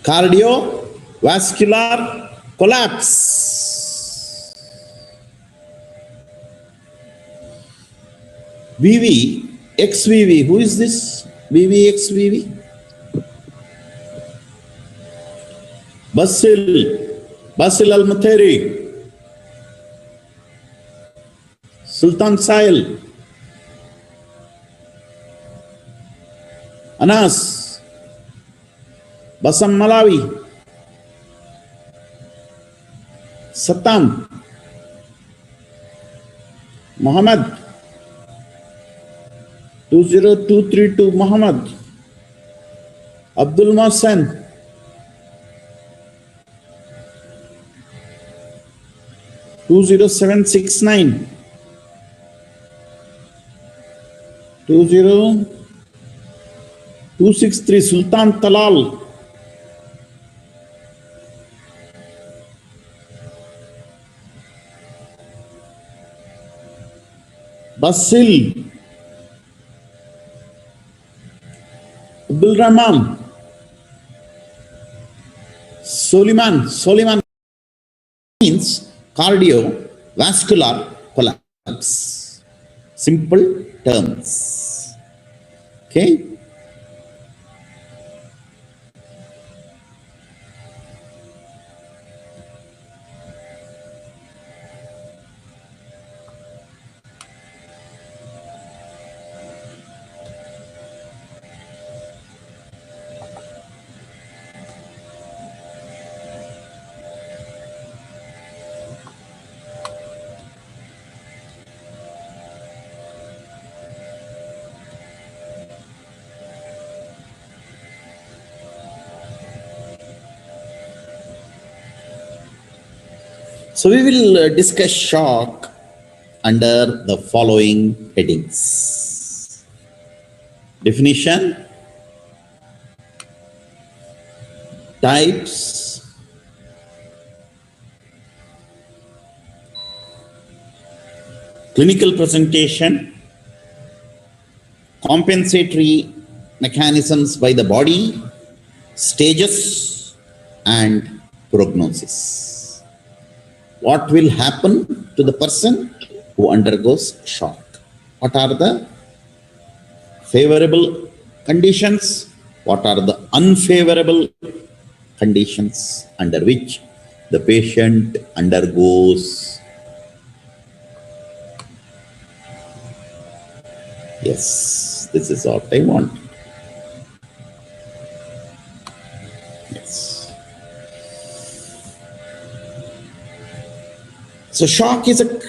cardiovascular collapse. VV, XVV, who is this? VV, XVV? Basil Al-Matheri, Sultan Sail, Anas, Basam Malawi, Satam, Muhammad, 20232 Muhammad, Abdul Mohsen, Two 0769 20263 Sultan Talal, Basil, Abdul Rahman, Soliman means cardiovascular collapse. Simple terms. Okay. So we will discuss shock under the following headings. Definition, types, clinical presentation, compensatory mechanisms by the body, stages, and prognosis. What will happen to the person who undergoes shock? What are the favorable conditions? What are the unfavorable conditions under which the patient undergoes? Yes, this is what I want. Yes. So shock is a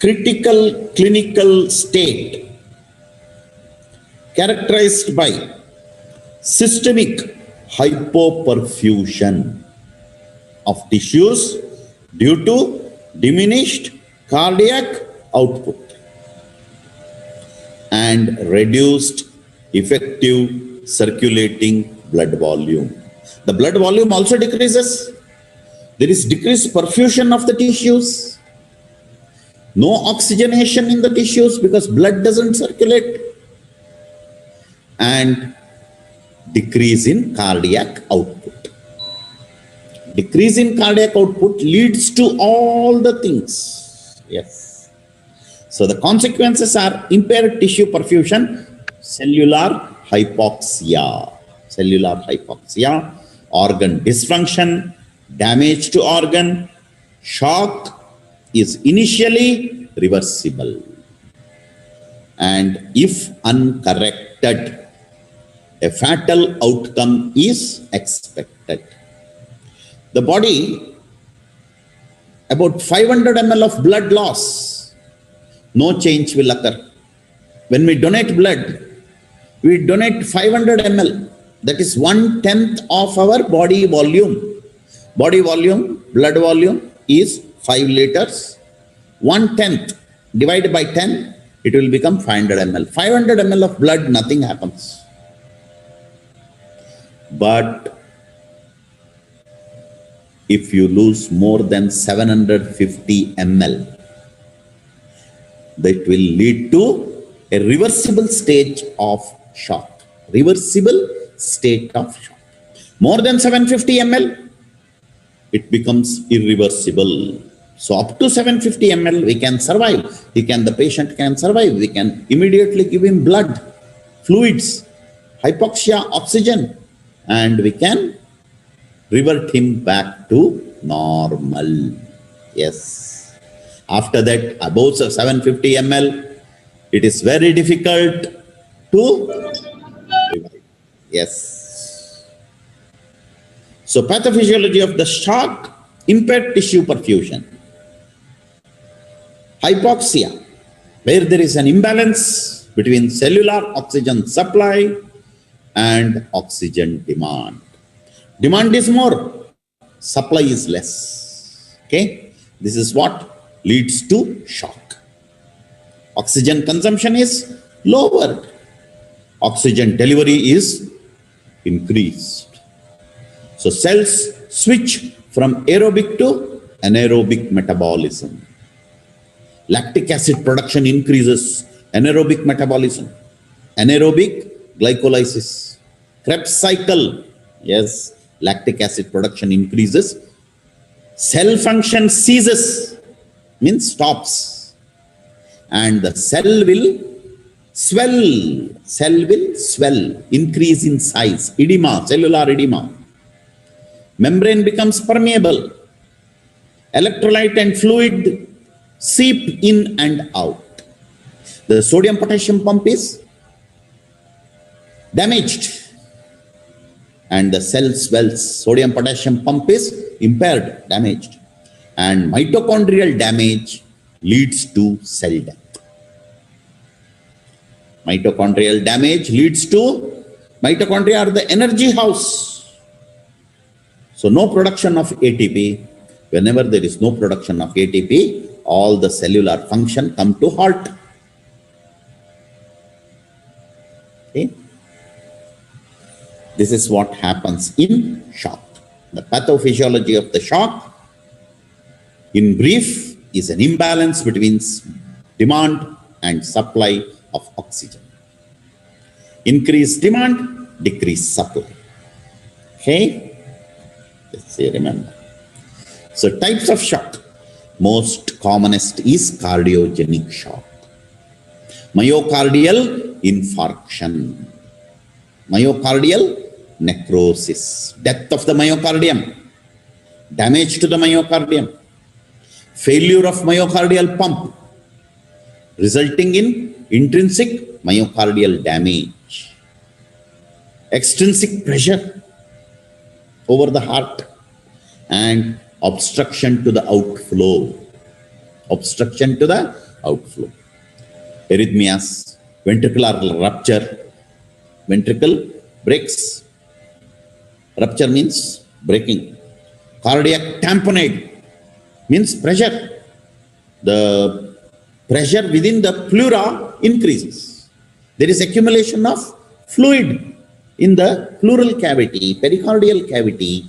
critical clinical state characterized by systemic hypoperfusion of tissues due to diminished cardiac output and reduced effective circulating blood volume. The blood volume also decreases. There is decreased perfusion of the tissues. No oxygenation in the tissues because blood doesn't circulate. And decrease in cardiac output. Decrease in cardiac output leads to all the things. Yes. So the consequences are impaired tissue perfusion, cellular hypoxia, organ dysfunction, damage to organ. Shock is initially reversible, and if uncorrected, a fatal outcome is expected. The body, about 500 ml of blood loss, no change will occur. When we donate blood, we donate 500 ml, that is 1/10 of our body volume. Body volume, blood volume is 5 liters. 1/10 divided by 10, it will become 500 ml. 500 ml of blood, nothing happens. But if you lose more than 750 ml, that will lead to a reversible stage of shock. Reversible state of shock. More than 750 ml, it becomes irreversible. So up to 750 ml, we can survive. The patient can survive. We can immediately give him blood, fluids, hypoxia, oxygen, and we can revert him back to normal. Yes. After that, above 750 ml, it is very difficult to revive. Yes. So pathophysiology of the shock, impaired tissue perfusion. Hypoxia, where there is an imbalance between cellular oxygen supply and oxygen demand. Demand is more, supply is less. Okay, this is what leads to shock. Oxygen consumption is lowered, oxygen delivery is increased. So cells switch from aerobic to anaerobic metabolism. Lactic acid production increases, anaerobic metabolism, anaerobic glycolysis, Krebs cycle. Yes, lactic acid production increases, cell function ceases, means stops, and the cell will swell, increase in size, edema, cellular edema. Membrane becomes permeable, electrolyte and fluid seep in and out. The sodium potassium pump is damaged and the cell swells. Sodium potassium pump is impaired, damaged, and mitochondrial damage leads to cell death. Mitochondrial damage leads to, mitochondria are the energy house. So no production of ATP. Whenever there is no production of ATP, all the cellular function come to halt. Okay. This is what happens in shock. The pathophysiology of the shock, in brief, is an imbalance between demand and supply of oxygen. Increased demand, decreased supply. Okay? Let's see, remember. So types of shock. Most commonest is cardiogenic shock. Myocardial infarction. Myocardial necrosis. Death of the myocardium. Damage to the myocardium. Failure of myocardial pump, resulting in intrinsic myocardial damage. Extrinsic pressure over the heart and obstruction to the outflow. Obstruction to the outflow. Arrhythmias, ventricular rupture. Ventricle breaks. Rupture means breaking. Cardiac tamponade means pressure. The pressure within the pleura increases. There is accumulation of fluid in the pleural cavity, pericardial cavity.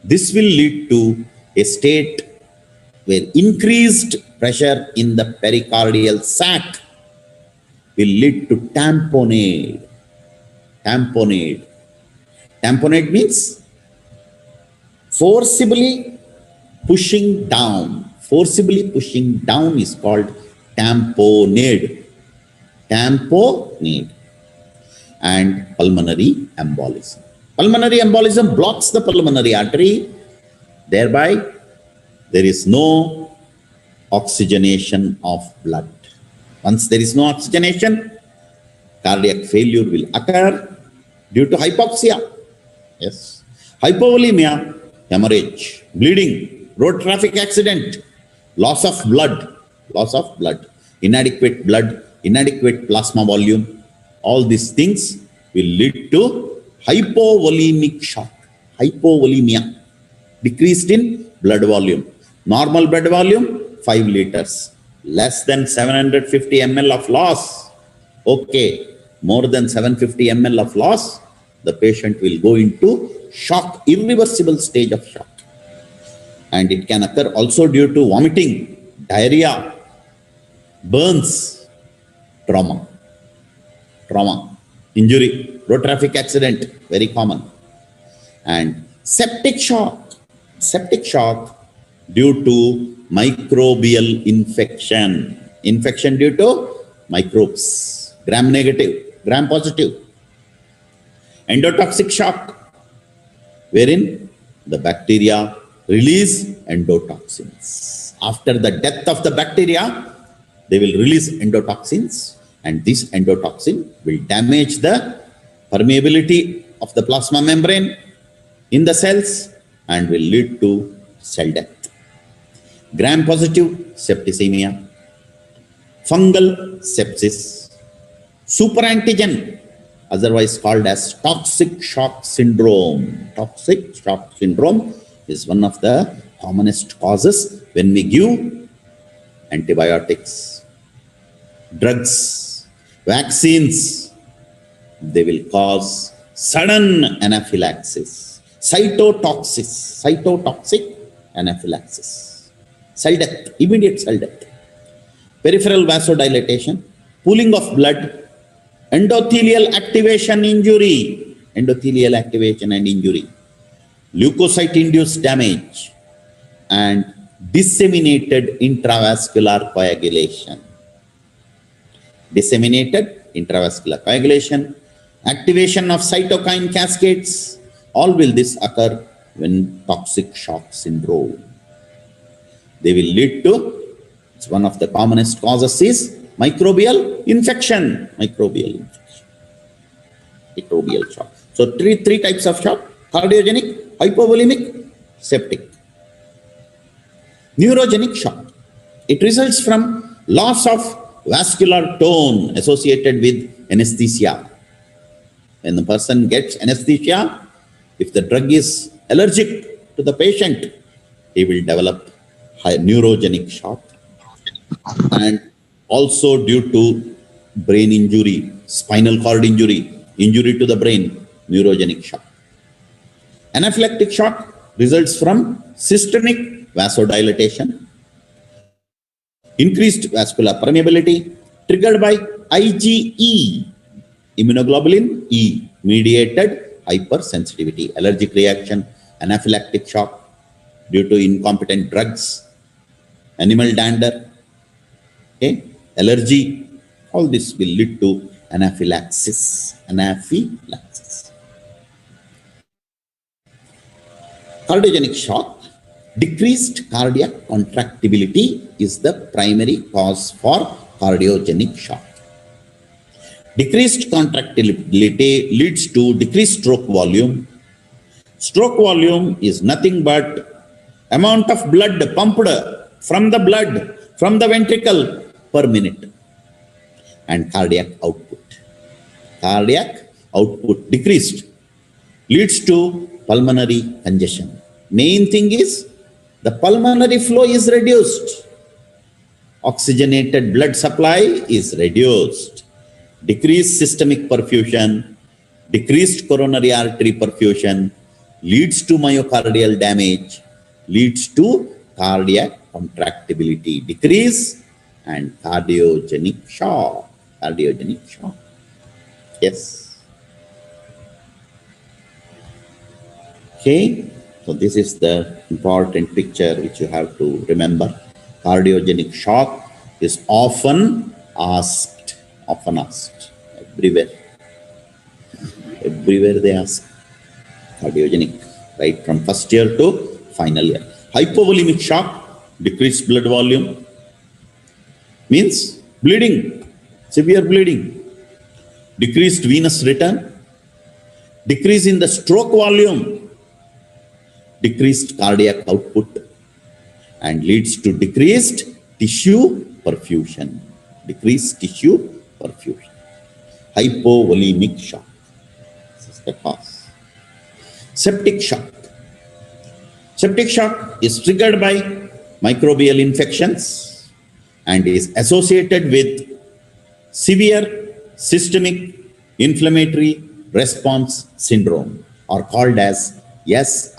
This will lead to a state where increased pressure in the pericardial sac will lead to tamponade. Tamponade. Tamponade means forcibly pushing down. Forcibly pushing down is called tamponade. Tamponade. And pulmonary embolism. Pulmonary embolism blocks the pulmonary artery. Thereby, there is no oxygenation of blood. Once there is no oxygenation, cardiac failure will occur due to hypoxia. Yes. Hypovolemia, hemorrhage, bleeding, road traffic accident, loss of blood, inadequate blood, inadequate plasma volume. All these things will lead to hypovolemic shock, hypovolemia, decreased in blood volume. Normal blood volume, 5 liters. Less than 750 ml of loss. Okay, more than 750 ml of loss, the patient will go into shock, irreversible stage of shock. And it can occur also due to vomiting, diarrhea, burns, trauma, injury, road traffic accident, very common. And septic shock due to microbial infection. Infection due to microbes, gram negative, gram positive. Endotoxic shock, wherein the bacteria release endotoxins. After the death of the bacteria, they will release endotoxins, and this endotoxin will damage the permeability of the plasma membrane in the cells and will lead to cell death. Gram positive septicemia, fungal sepsis, superantigen, otherwise called as toxic shock syndrome. Toxic shock syndrome is one of the commonest causes when we give antibiotics, drugs, vaccines. They will cause sudden anaphylaxis, cytotoxic anaphylaxis, cell death, immediate cell death, peripheral vasodilatation, pooling of blood, endothelial activation injury, endothelial activation and injury, leukocyte-induced damage, and disseminated intravascular coagulation. Disseminated intravascular coagulation, activation of cytokine cascades, all will this occur when toxic shock syndrome. They will lead to, it's one of the commonest causes is microbial infection. Microbial shock. So three types of shock: cardiogenic, hypovolemic, septic. Neurogenic shock. It results from loss of vascular tone associated with anesthesia. When the person gets anesthesia, if the drug is allergic to the patient, he will develop neurogenic shock. And also due to brain injury, spinal cord injury, injury to the brain, neurogenic shock. Anaphylactic shock results from systemic vasodilatation, increased vascular permeability, triggered by IgE, immunoglobulin E, mediated hypersensitivity, allergic reaction, anaphylactic shock due to incompetent drugs, animal dander, okay, allergy, all this will lead to anaphylaxis. Cardiogenic shock. Decreased cardiac contractility is the primary cause for cardiogenic shock. Decreased contractility leads to decreased stroke volume. Stroke volume is nothing but amount of blood pumped from the ventricle per minute. And cardiac output decreased leads to pulmonary congestion. Main thing is the pulmonary flow is reduced. Oxygenated blood supply is reduced. Decreased systemic perfusion, decreased coronary artery perfusion leads to myocardial damage, leads to cardiac contractibility decrease and cardiogenic shock. Yes. Okay. So this is the important picture which you have to remember. Cardiogenic shock is often asked, everywhere. Everywhere they ask cardiogenic, right from first year to final year. Hypovolemic shock, decreased blood volume, means bleeding, severe bleeding, decreased venous return, decrease in the stroke volume, decreased cardiac output, and leads to decreased tissue perfusion. Hypovolemic shock. This is the cause. Septic shock. Septic shock is triggered by microbial infections and is associated with severe systemic inflammatory response syndrome, or called as SIRS.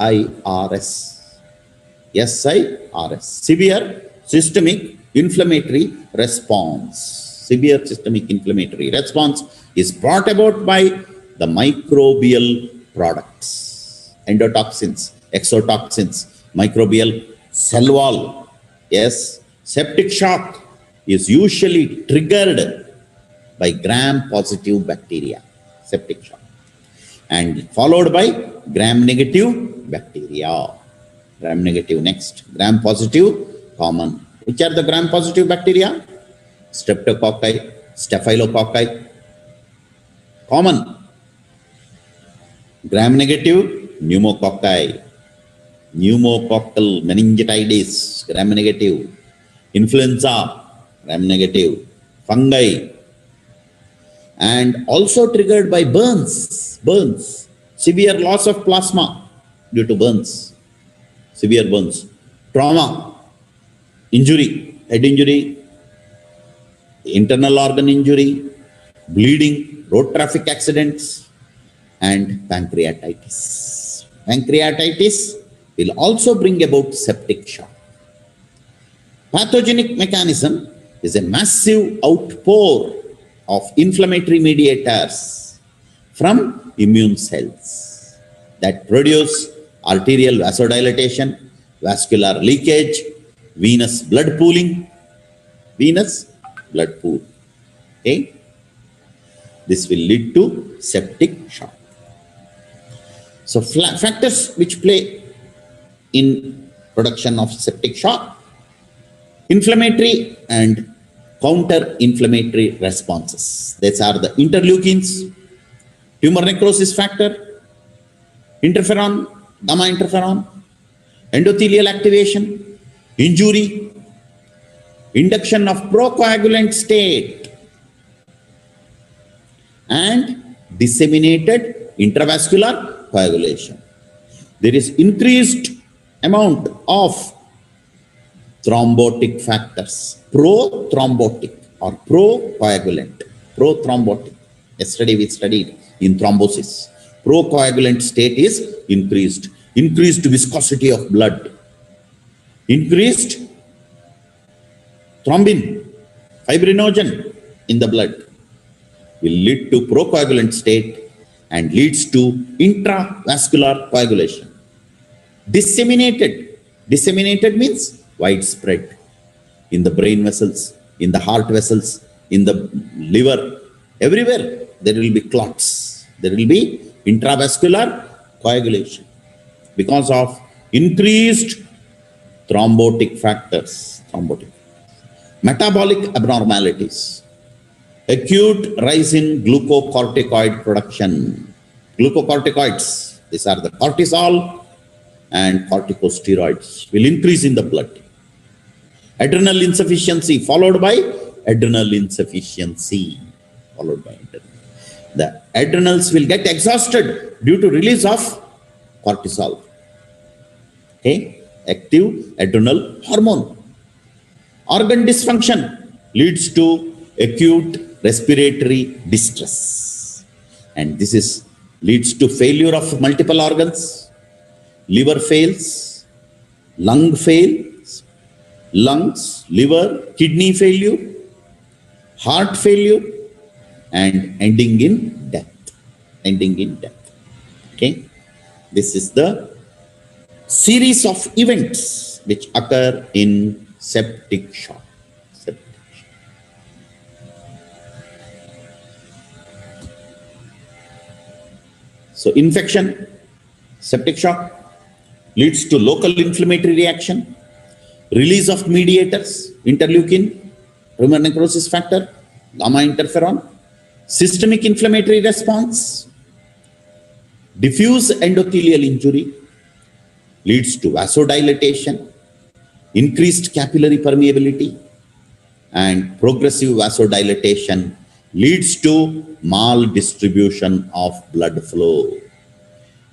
Severe systemic inflammatory response. Severe systemic inflammatory response is brought about by the microbial products. endotoxins, exotoxins, microbial cell wall. Yes, septic shock is usually triggered by gram-positive bacteria, septic shock, and followed by gram-negative bacteria. Gram-negative next, gram-positive common. Which are the gram-positive bacteria? Streptococci, staphylococci, common. Gram-negative, pneumococci, pneumococcal meningitis, gram-negative, influenza, gram-negative, fungi, and also triggered by burns, severe loss of plasma due to burns, severe burns, trauma, injury, head injury, internal organ injury, bleeding, road traffic accidents, and pancreatitis. Pancreatitis will also bring about septic shock. Pathogenic mechanism is a massive outpour of inflammatory mediators from immune cells that produce arterial vasodilatation, vascular leakage, venous blood pooling, okay? This will lead to septic shock. So factors which play in production of septic shock: inflammatory and counter-inflammatory responses. These are the interleukins, tumor necrosis factor, interferon, gamma interferon, endothelial activation, injury, induction of procoagulant state, and disseminated intravascular coagulation. There is increased amount of thrombotic factors, pro-thrombotic or pro-coagulant, pro-thrombotic. Yesterday we studied in thrombosis. Pro-coagulant state is increased viscosity of blood, increased thrombin, fibrinogen in the blood will lead to procoagulant state and leads to intravascular coagulation. Disseminated means widespread in the brain vessels, in the heart vessels, in the liver, everywhere there will be clots. There will be intravascular coagulation because of increased thrombotic factors. Metabolic abnormalities, acute rise in glucocorticoid production. Glucocorticoids, these are the cortisol and corticosteroids, will increase in the blood. Adrenal insufficiency followed by adrenal insufficiency. The adrenals will get exhausted due to release of cortisol. Okay, active adrenal hormone. Organ dysfunction leads to acute respiratory distress, and this leads to failure of multiple organs. Liver fails, lung fails, lungs, liver, kidney failure, heart failure, and ending in death. Okay, this is the series of events which occur in septic shock. So infection, septic shock leads to local inflammatory reaction, release of mediators, interleukin, tumor necrosis factor, gamma interferon, systemic inflammatory response, diffuse endothelial injury leads to vasodilatation, increased capillary permeability, and progressive vasodilatation leads to maldistribution of blood flow.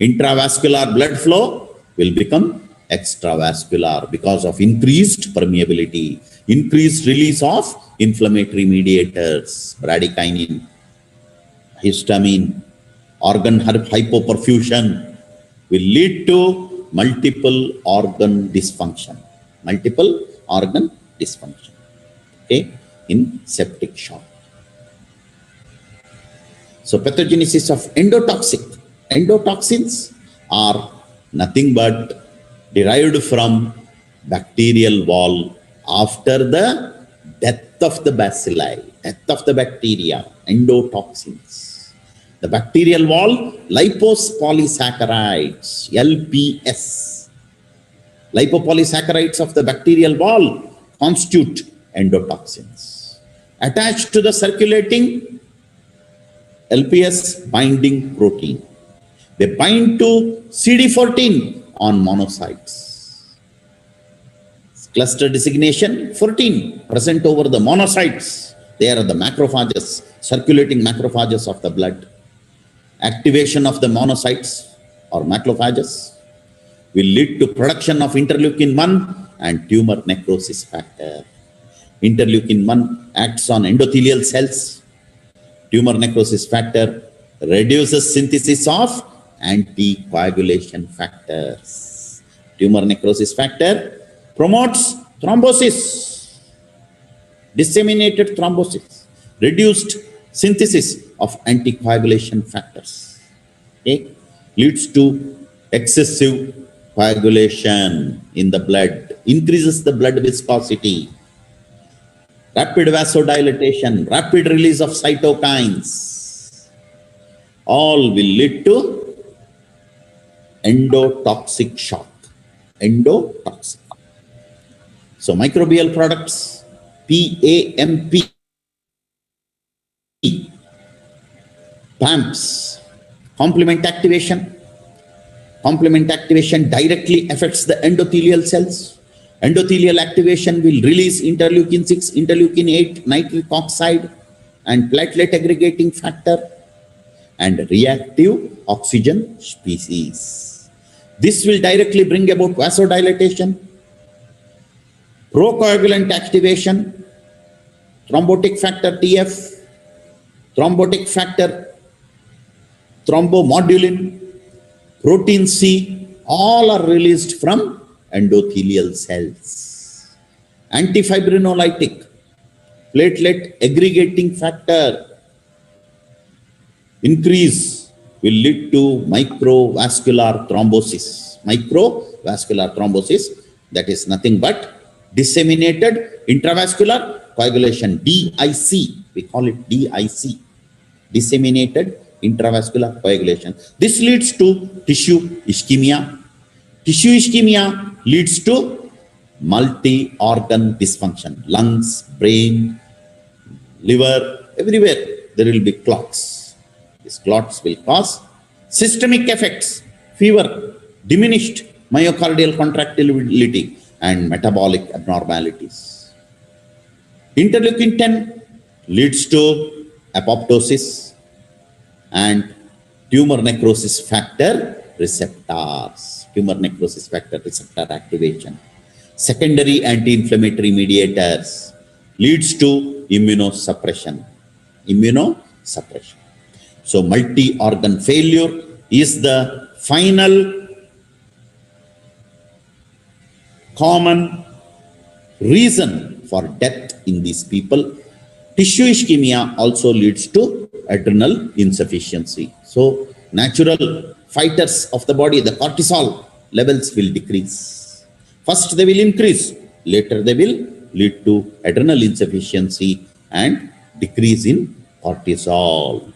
Intravascular blood flow will become extravascular because of increased permeability, increased release of inflammatory mediators, bradykinin, histamine, organ hypoperfusion will lead to multiple organ dysfunction. Okay, in septic shock. So pathogenesis of endotoxins are nothing but derived from bacterial wall after the death of the bacilli, death of the bacteria, endotoxins. The bacterial wall, lipopolysaccharides, LPS. Lipopolysaccharides of the bacterial wall constitute endotoxins. Attached to the circulating LPS binding protein. They bind to CD14 on monocytes. Cluster designation 14 present over the monocytes. They are the macrophages, circulating macrophages of the blood. Activation of the monocytes or macrophages will lead to production of interleukin-1 and tumor necrosis factor. Interleukin-1 acts on endothelial cells. Tumor necrosis factor reduces synthesis of anticoagulation factors. Tumor necrosis factor promotes thrombosis, disseminated thrombosis, reduced synthesis of anticoagulation factors. Okay? Leads to excessive coagulation in the blood, increases the blood viscosity, rapid vasodilatation, rapid release of cytokines. All will lead to endotoxic shock. Endotoxic. So microbial products, PAMP, PAMPs, complement activation. Complement activation directly affects the endothelial cells. Endothelial activation will release interleukin-6, interleukin-8, nitric oxide, and platelet aggregating factor, and reactive oxygen species. This will directly bring about vasodilatation, procoagulant activation, thrombotic factor TF, thrombotic factor thrombomodulin, protein C, all are released from endothelial cells. Antifibrinolytic, platelet aggregating factor increase will lead to microvascular thrombosis. Microvascular thrombosis, that is nothing but disseminated intravascular coagulation, DIC, we call it DIC, disseminated intravascular coagulation. This leads to tissue ischemia. Tissue ischemia leads to multi-organ dysfunction, lungs, brain, liver, everywhere there will be clots. These clots will cause systemic effects, fever, diminished myocardial contractility, and metabolic abnormalities. Interleukin-10 leads to apoptosis and tumor necrosis factor receptors, tumor necrosis factor receptor activation. Secondary anti-inflammatory mediators leads to immunosuppression. Immunosuppression. So multi-organ failure is the final common reason for death in these people. Tissue ischemia also leads to adrenal insufficiency. So natural fighters of the body, the cortisol levels will decrease. First they will increase, later they will lead to adrenal insufficiency and decrease in cortisol.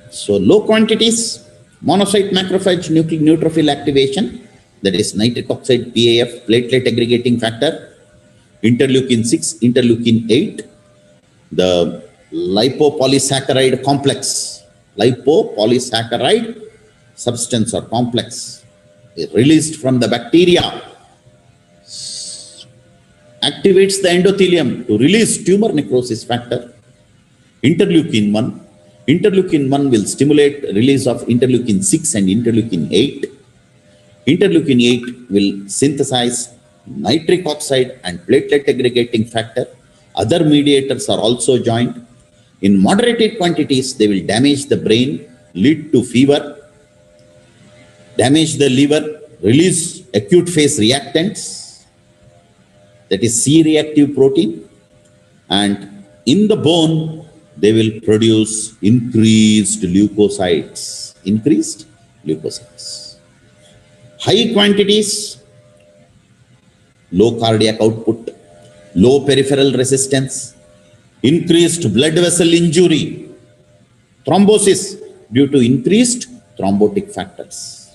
So low quantities, monocyte macrophage neutrophil activation, that is nitric oxide, PAF, platelet aggregating factor, interleukin-6, interleukin-8, the lipopolysaccharide complex, lipopolysaccharide substance or complex is released from the bacteria, activates the endothelium to release tumor necrosis factor. Interleukin-1, interleukin-1 will stimulate release of interleukin-6 and interleukin-8. Interleukin-8 will synthesize nitric oxide and platelet aggregating factor. Other mediators are also joined. In moderated quantities, they will damage the brain, lead to fever, damage the liver, release acute phase reactants, that is C-reactive protein, and in the bone, they will produce increased leukocytes. Increased leukocytes. High quantities, low cardiac output, low peripheral resistance, increased blood vessel injury, thrombosis due to increased thrombotic factors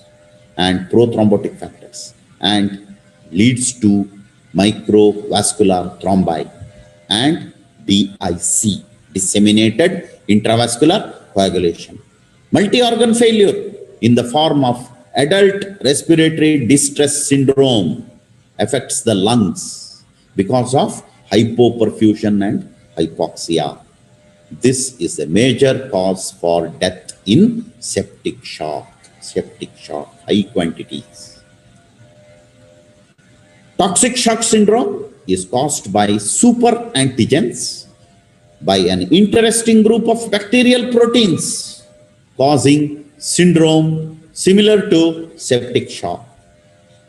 and prothrombotic factors, and leads to microvascular thrombi and DIC, disseminated intravascular coagulation. Multi-organ failure in the form of adult respiratory distress syndrome affects the lungs because of hypoperfusion and hypoxia. This is a major cause for death in septic shock, high quantities. Toxic shock syndrome is caused by super antigens by an interesting group of bacterial proteins causing syndrome similar to septic shock.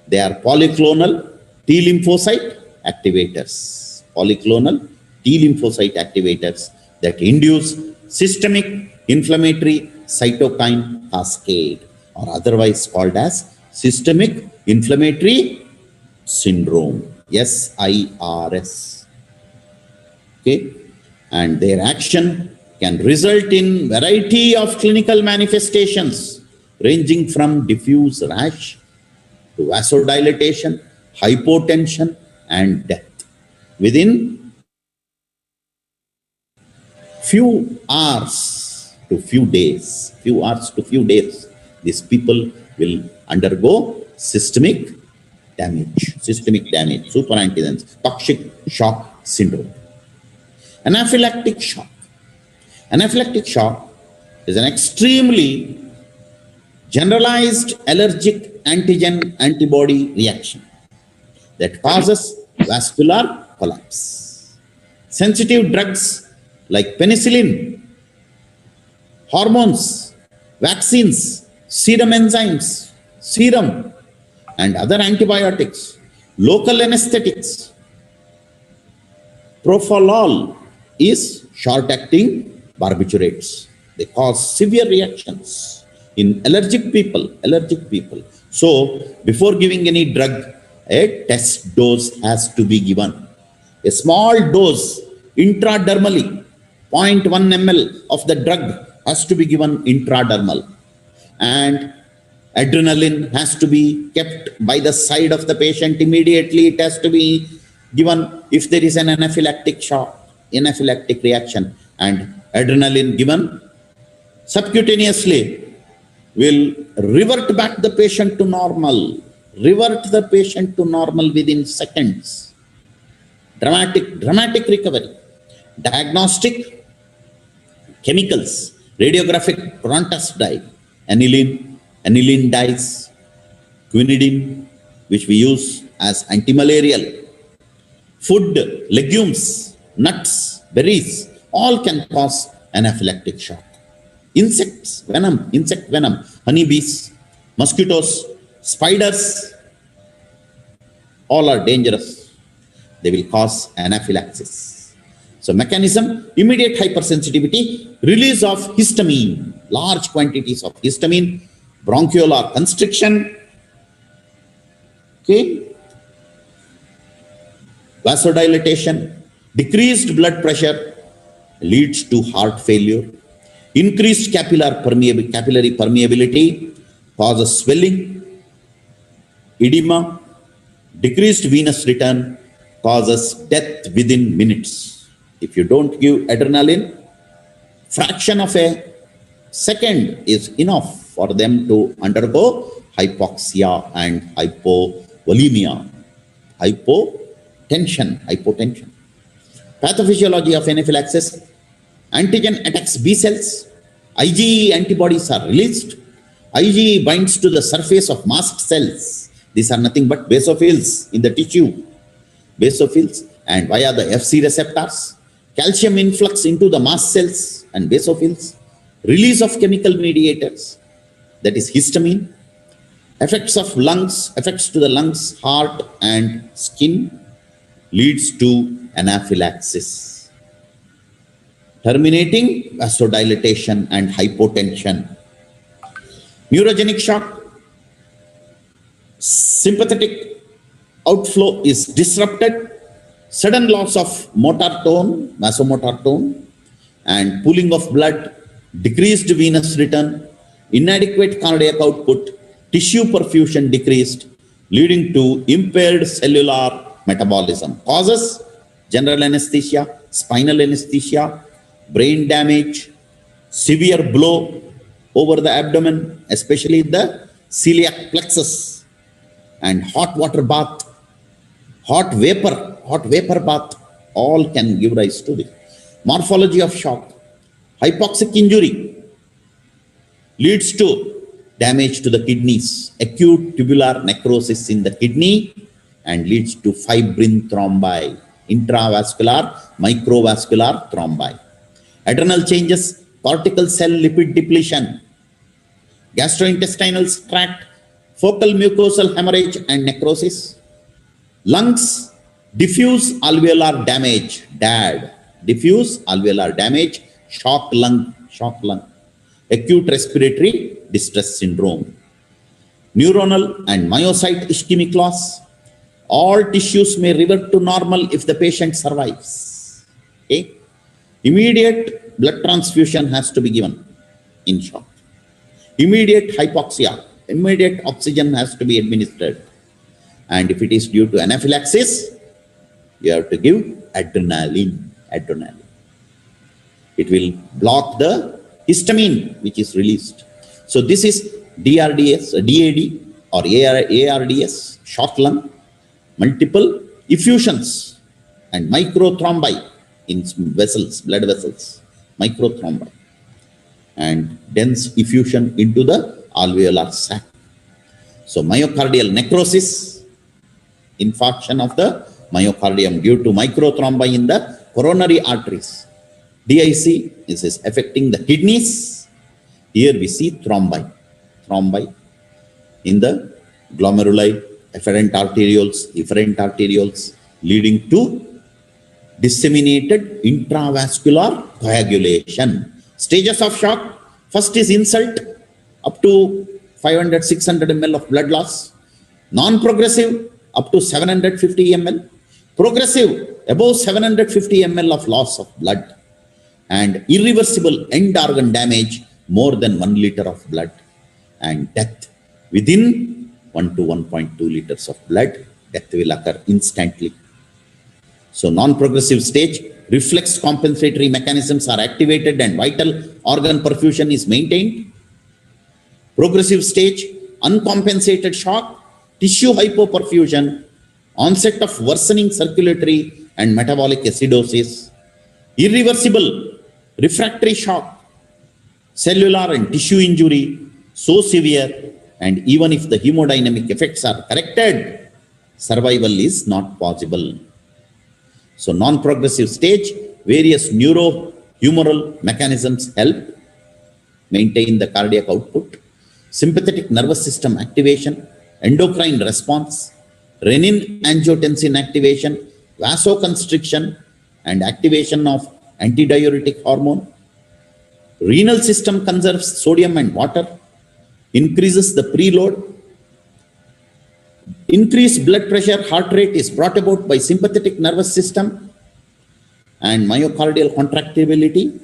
They are polyclonal T lymphocyte activators. Polyclonal T lymphocyte activators that induce systemic inflammatory cytokine cascade, or otherwise called as systemic inflammatory syndrome, SIRS. Okay, and their action can result in variety of clinical manifestations ranging from diffuse rash to vasodilatation, hypotension, and death. Within few hours to few days, these people will undergo systemic damage, super antigens, toxic shock syndrome. Anaphylactic shock. Anaphylactic shock is an extremely generalized allergic antigen antibody reaction that causes vascular collapse. Sensitive drugs like penicillin, hormones, vaccines, serum enzymes, serum, and other antibiotics, local anesthetics. Profolol is short-acting barbiturates. They cause severe reactions in allergic people. So, before giving any drug, a test dose has to be given. A small dose intradermally, 0.1 ml of the drug has to be given intradermal. And adrenaline has to be kept by the side of the patient immediately. It has to be given if there is an anaphylactic shock, anaphylactic reaction, and adrenaline given subcutaneously will revert back the patient to normal, within seconds. Dramatic recovery. Diagnostic chemicals, radiographic contrast dye, aniline dyes, quinidine, which we use as antimalarial. Food, legumes, nuts, berries, all can cause anaphylactic shock. Insect venom, honeybees, mosquitoes, spiders, all are dangerous. They will cause anaphylaxis. So mechanism, immediate hypersensitivity, release of histamine, large quantities of histamine, bronchiolar constriction, okay, vasodilatation, decreased blood pressure leads to heart failure, increased capillary permeability causes swelling, edema, decreased venous return causes death within minutes. If you don't give adrenaline, fraction of a second is enough for them to undergo hypoxia and hypovolemia, hypotension. Pathophysiology of anaphylaxis: antigen attacks B cells, IgE antibodies are released, IgE binds to the surface of mast cells. These are nothing but basophils in the tissue, and via the Fc receptors, calcium influx into the mast cells and basophils, release of chemical mediators, that is histamine, effects to the lungs, heart, and skin leads to anaphylaxis. terminating vasodilatation and hypotension. Neurogenic shock, sympathetic outflow is disrupted, sudden loss of motor tone, vasomotor tone, and pooling of blood, decreased venous return, inadequate cardiac output, tissue perfusion decreased, leading to impaired cellular metabolism. Causes: general anesthesia, spinal anesthesia, brain damage, severe blow over the abdomen, especially the celiac plexus, and hot water bath, hot vapor bath, all can give rise to the morphology of shock. Hypoxic injury leads to damage to the kidneys, acute tubular necrosis in the kidney, and leads to fibrin thrombi, intravascular, microvascular thrombi. Adrenal changes, cortical cell lipid depletion, gastrointestinal tract, focal mucosal hemorrhage and necrosis. Lungs, diffuse alveolar damage, DAD, diffuse alveolar damage, shock lung, acute respiratory distress syndrome. Neuronal and myocyte ischemic loss. All tissues may revert to normal if the patient survives. Okay? Immediate blood transfusion has to be given in shock. Immediate hypoxia, immediate oxygen has to be administered. And if it is due to anaphylaxis, you have to give adrenaline. It will block the histamine which is released. So this is DRDS, DAD or ARDS, shock lung, multiple effusions and microthrombi in vessels, blood vessels, microthrombi, and dense effusion into the alveolar sac. So myocardial necrosis, infarction of the myocardium due to microthrombi in the coronary arteries. DIC is affecting the kidneys. Here we see thrombi in the glomeruli, efferent arterioles, leading to disseminated intravascular coagulation. Stages of shock: first is insult, up to 500-600 ml of blood loss. Non-progressive, up to 750 ml. Progressive, above 750 ml of loss of blood. And irreversible end organ damage, more than 1 liter of blood. And death within 1 to 1.2 liters of blood, death will occur instantly. So non-progressive stage, reflex compensatory mechanisms are activated and vital organ perfusion is maintained. Progressive stage, uncompensated shock, tissue hypoperfusion, onset of worsening circulatory and metabolic acidosis. Irreversible, refractory shock, cellular and tissue injury, so severe, and even if the hemodynamic effects are corrected, survival is not possible. So non-progressive stage, various neurohumoral mechanisms help maintain the cardiac output. Sympathetic nervous system activation, endocrine response, renin-angiotensin activation, vasoconstriction, and activation of antidiuretic hormone. Renal system conserves sodium and water, increases the preload. Increased blood pressure, heart rate is brought about by sympathetic nervous system and myocardial contractibility.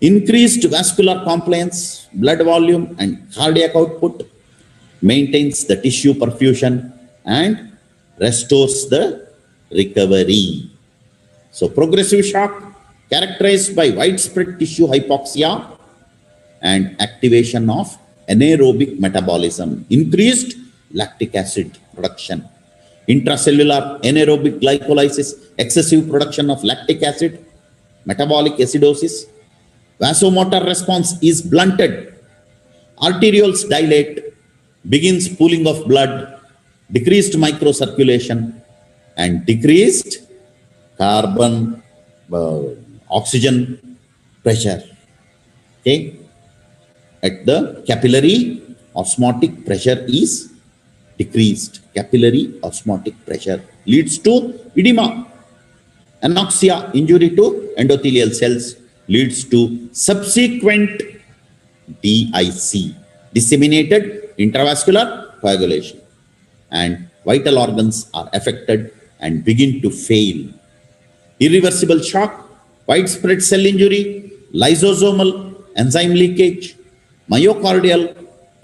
Increased vascular compliance, blood volume and cardiac output, maintains the tissue perfusion and restores the recovery. So progressive shock characterized by widespread tissue hypoxia and activation of anaerobic metabolism, increased lactic acid production, intracellular anaerobic glycolysis, excessive production of lactic acid, metabolic acidosis. Vasomotor response is blunted, arterioles dilate, begins pooling of blood, decreased microcirculation, and decreased carbon oxygen pressure. Okay, at the capillary osmotic pressure is decreased. Capillary osmotic pressure leads to edema, anoxia, injury to endothelial cells, leads to subsequent DIC, disseminated intravascular coagulation, and vital organs are affected and begin to fail. Irreversible shock, widespread cell injury, lysosomal enzyme leakage, myocardial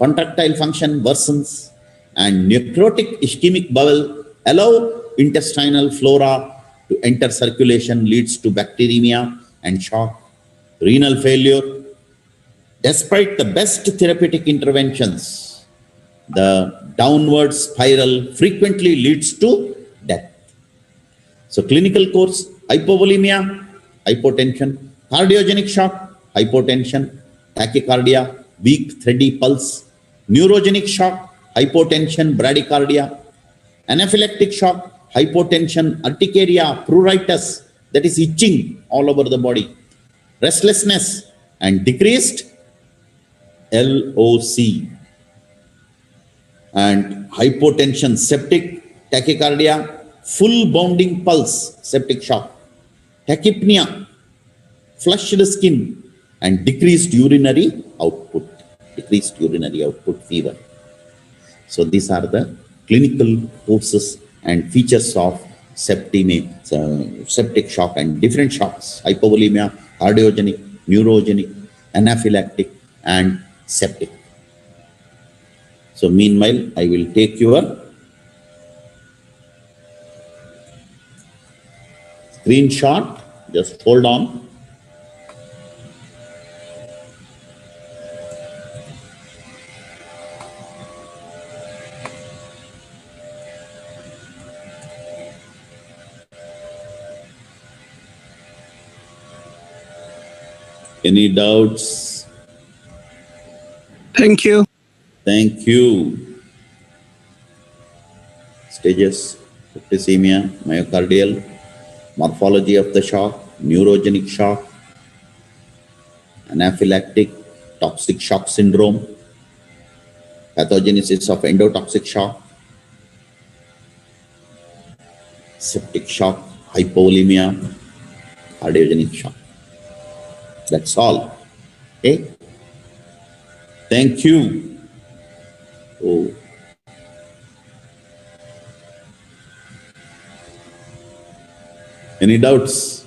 contractile function worsens, and necrotic ischemic bowel allow intestinal flora to enter circulation, leads to bacteremia and shock. Renal failure, despite the best therapeutic interventions, the downward spiral frequently leads to death. So clinical course, hypovolemia, hypotension, cardiogenic shock, hypotension, tachycardia, weak thready pulse, neurogenic shock, hypotension, bradycardia, anaphylactic shock, hypotension, urticaria, pruritus, that is itching all over the body, restlessness, and decreased LOC, and hypotension, septic, tachycardia, full bounding pulse, septic shock, tachypnea, flushed skin, and decreased urinary output, fever. So these are the clinical courses and features of septic shock and different shocks: hypovolemia, cardiogenic, neurogenic, anaphylactic, and septic. So meanwhile, I will take your screenshot. Just hold on. Any doubts? Thank you. Thank you. Stages: septicemia, myocardial, morphology of the shock, neurogenic shock, anaphylactic, toxic shock syndrome, pathogenesis of endotoxic shock, septic shock, hypovolemia, cardiogenic shock. That's all. Okay. Thank you. Oh. Any doubts?